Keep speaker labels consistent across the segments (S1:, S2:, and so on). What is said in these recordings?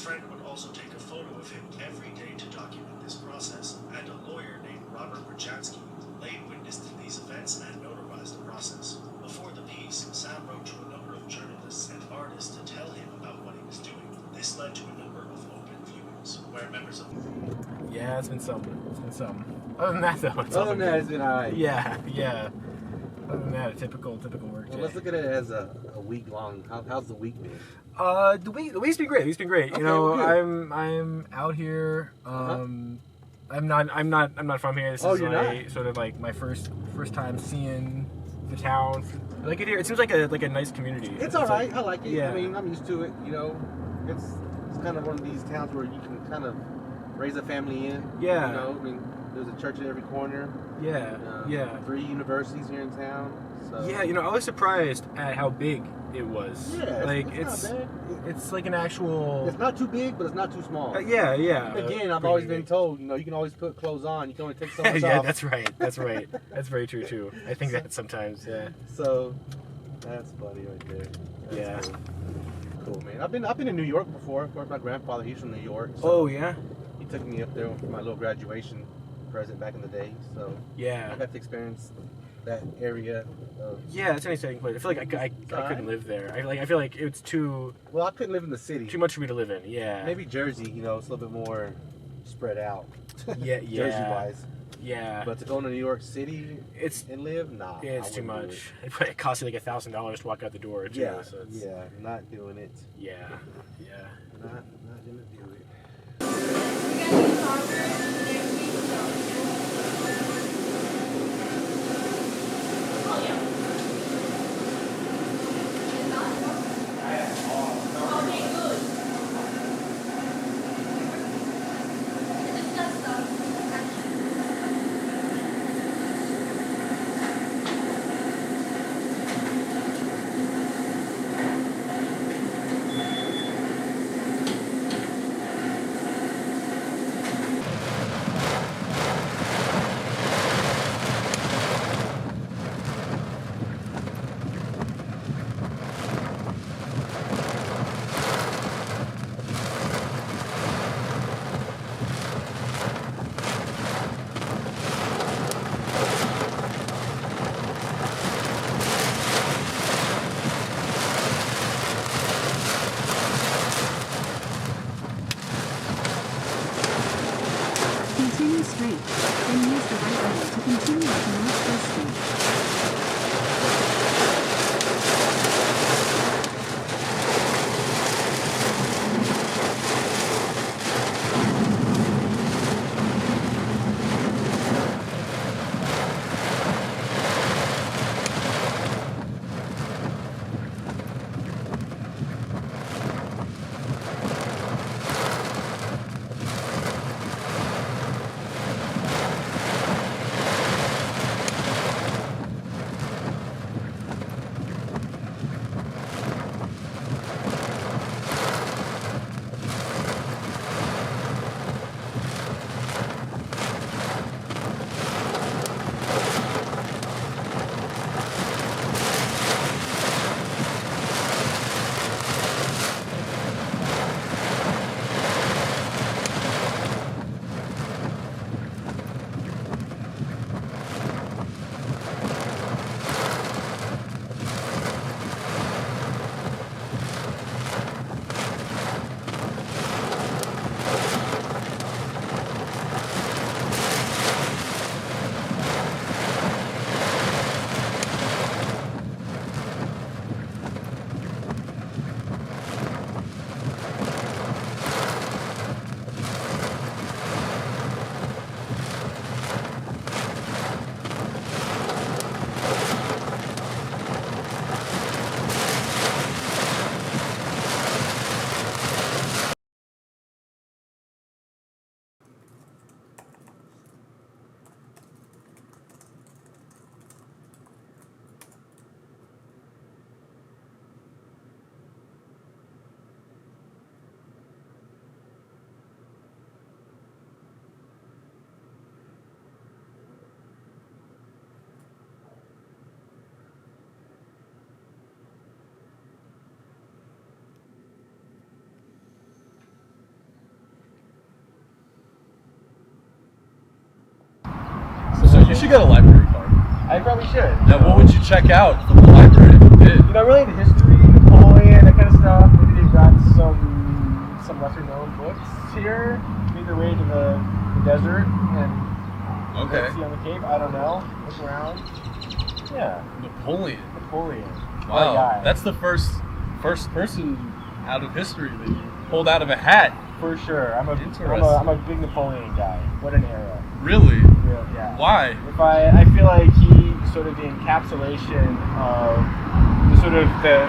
S1: friend would also take a photo of him every day to document this process, and a lawyer named Robert Brzezinski laid witness to these events and notarized the process. Before the piece, Sam wrote to a number of journalists and artists to tell him about what he was doing. This led to a number of open viewings, where members of
S2: Yeah, it's been something. Other than that, though,
S3: Other than that, it's been alright.
S2: Yeah. Other than that, a typical work day.
S3: Well, let's look at it as a week long. How's the week been?
S2: The week's been great.
S3: Okay,
S2: You know,
S3: well,
S2: I'm out here. I'm not from here. This is
S3: you're
S2: like
S3: not?
S2: sort of like my first time seeing the town. I like it here. It seems like a nice community.
S3: It's alright. I like it.
S2: Yeah.
S3: I mean, I'm used to it. You know, it's kind of one of these towns where you can kind of raise a family in.
S2: Yeah.
S3: You know, I mean, there's a church in every corner.
S2: Yeah.
S3: 3 universities here in town. So.
S2: Yeah, you know, I was surprised at how big it was.
S3: Yeah,
S2: like
S3: it's not bad.
S2: it's like an actual.
S3: It's not too big, but it's not too small.
S2: Yeah.
S3: Again, I've always been told, you know, you can always put clothes on. You can only take so much
S2: yeah,
S3: off.
S2: that's right. That's very true too. I think that sometimes. Yeah.
S3: So that's funny right there. That's
S2: Yeah.
S3: Cool, man. I've been in New York before. Of course, my grandfather, he's from New York. So
S2: Oh yeah.
S3: he took me up there for my little graduation present back in the day. So
S2: Yeah.
S3: I got to experience that area of.
S2: Yeah, it's an exciting place. I feel like I couldn't live there. I feel like it's too
S3: Well, I couldn't live in the city.
S2: much for me to live in. Yeah.
S3: Maybe Jersey, you know, it's a little bit more spread out.
S2: Yeah.
S3: Jersey-wise.
S2: Yeah.
S3: But to go to New York City
S2: it's
S3: and live, nah.
S2: it's
S3: I
S2: too
S3: wouldn't do
S2: much. It costs you like $1,000 to walk out the door too.
S3: Yeah,
S2: So it's,
S3: yeah, not doing it.
S2: Yeah.
S3: Not gonna do it.
S4: should get a library card.
S3: I probably should.
S4: Now, what would you check out from the library if you did?
S3: You know, really the history, Napoleon, that kind of stuff. Maybe they've got some lesser known books here. Make their way to the desert and see on the Cape. I don't know. Look around. Yeah.
S4: Napoleon.
S3: Wow.
S4: Wow, that's the first person out of history that you pulled out of a hat.
S3: For sure. I'm a big Napoleon guy. What an era.
S4: Really?
S3: Yeah.
S4: Why?
S3: I feel like he sort of the encapsulation of the sort of the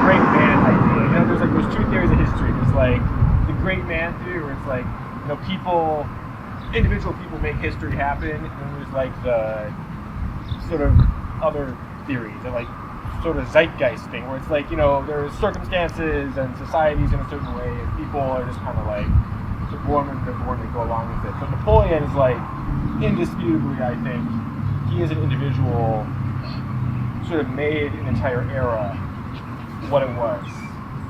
S3: great man idea. You know, there's two theories of history. There's like the great man theory, where it's like, you know, individual people make history happen, and then there's like the sort of other theories, and like sort of zeitgeist thing, where it's like, you know, there's circumstances and societies in a certain way, and people are just kind of like they're born when they're born, they go along with it. But Napoleon is like indisputably, I think, he is an individual, sort of made an entire era what it was.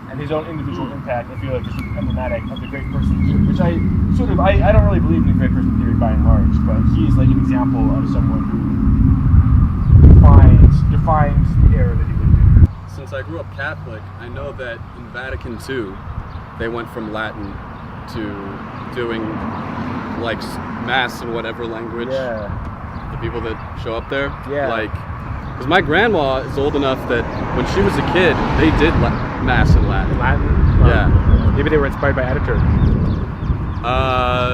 S3: And his own individual impact, I feel like, is sort of emblematic of the great person theory, which I don't really believe in the great person theory by and large, but he's like an example of someone who defines the era that he lived in.
S4: Since I grew up Catholic, I know that in Vatican II, they went from Latin to doing like mass in whatever language.
S3: Yeah.
S4: The people that show up there.
S3: Yeah.
S4: Like, because my grandma is old enough that when she was a kid, they did mass in Latin. Yeah.
S2: Maybe they were inspired by Ataturk.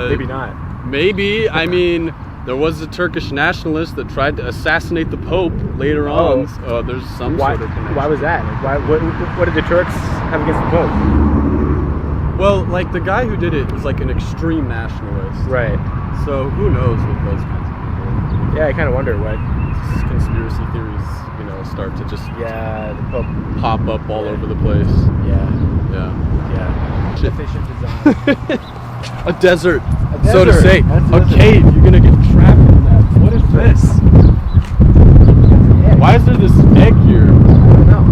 S2: Maybe not.
S4: Maybe. I mean, there was a Turkish nationalist that tried to assassinate the Pope later on. There's some sort of connection.
S2: Why was that? What did the Turks have against the Pope?
S4: Well, like, the guy who did it was like an extreme nationalist.
S2: Right.
S4: So who knows with those kinds of people.
S2: Yeah, I kind of wonder what
S4: Conspiracy theories, you know, start to just
S2: the Pope
S4: pop up all over the place.
S2: Yeah.
S4: Shit.
S2: Efficient design.
S4: A desert,
S2: desert,
S4: so to say.
S2: that's
S4: A cave. You're gonna get trapped in that. What is this? Why is there this egg here?
S2: I don't know.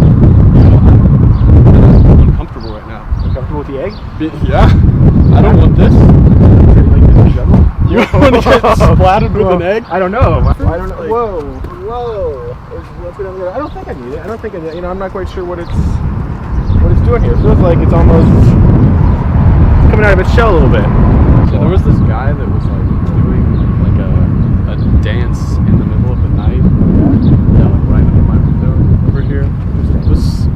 S4: I'm uncomfortable right now.
S2: Comfortable with the egg?
S4: Yeah. I don't want this. You want to get splattered with an egg?
S2: I don't know.
S4: Like,
S2: Whoa. I don't think I need it. You know, I'm not quite sure what it's doing here. It feels like it's almost coming out of its shell a little bit.
S4: So there was this guy that was like doing like a dance in the middle of the night. Yeah, like right under my window over here. It was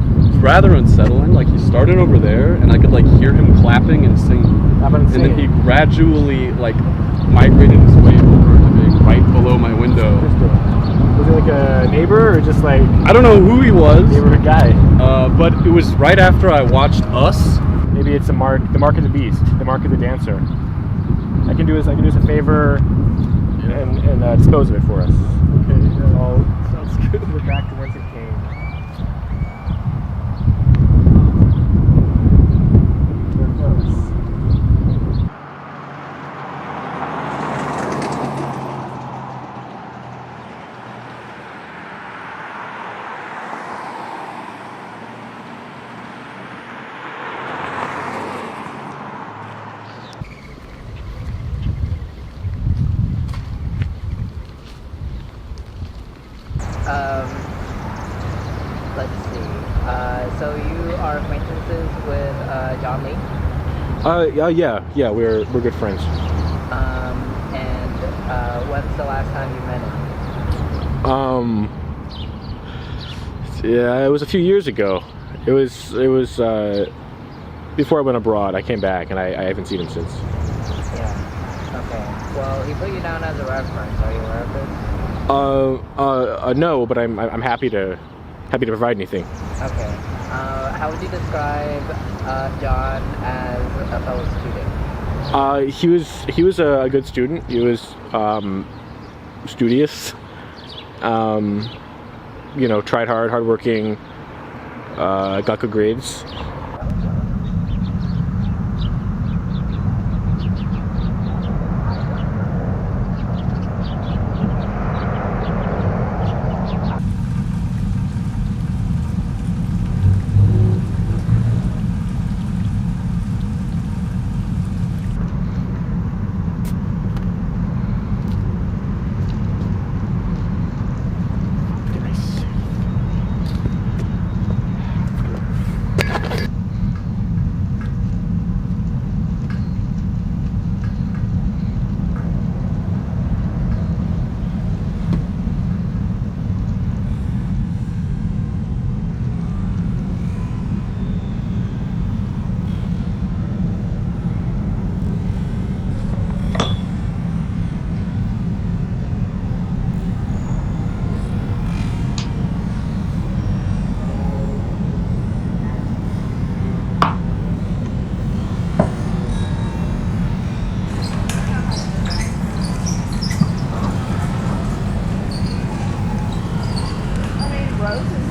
S4: rather unsettling. Like, he started over there, and I could like hear him clapping and singing. And then he gradually like migrated his way over to being right below my window.
S2: Was he like a neighbor or just like...
S4: I don't know who he was.
S2: Neighborhood guy.
S4: But it was right after I watched Us.
S2: Maybe it's the mark of the beast, the mark of the dancer. I can do us a favor and dispose of it for us.
S4: Okay, yeah.
S2: All sounds good. We're back to whence it came.
S5: Let's see. So you are acquaintances with John Lee?
S2: Yeah, we're good friends.
S5: And when's the last time you met him?
S2: Yeah, it was a few years ago. It was before I went abroad. I came back and I haven't seen him since.
S5: Yeah. Okay. Well, he put you down as a reference. Are you aware of this?
S2: No, but I'm happy to provide anything.
S5: Okay. How would you describe John as a fellow student?
S2: He was a good student. He was studious. You know, tried hardworking. Got good grades.
S6: roses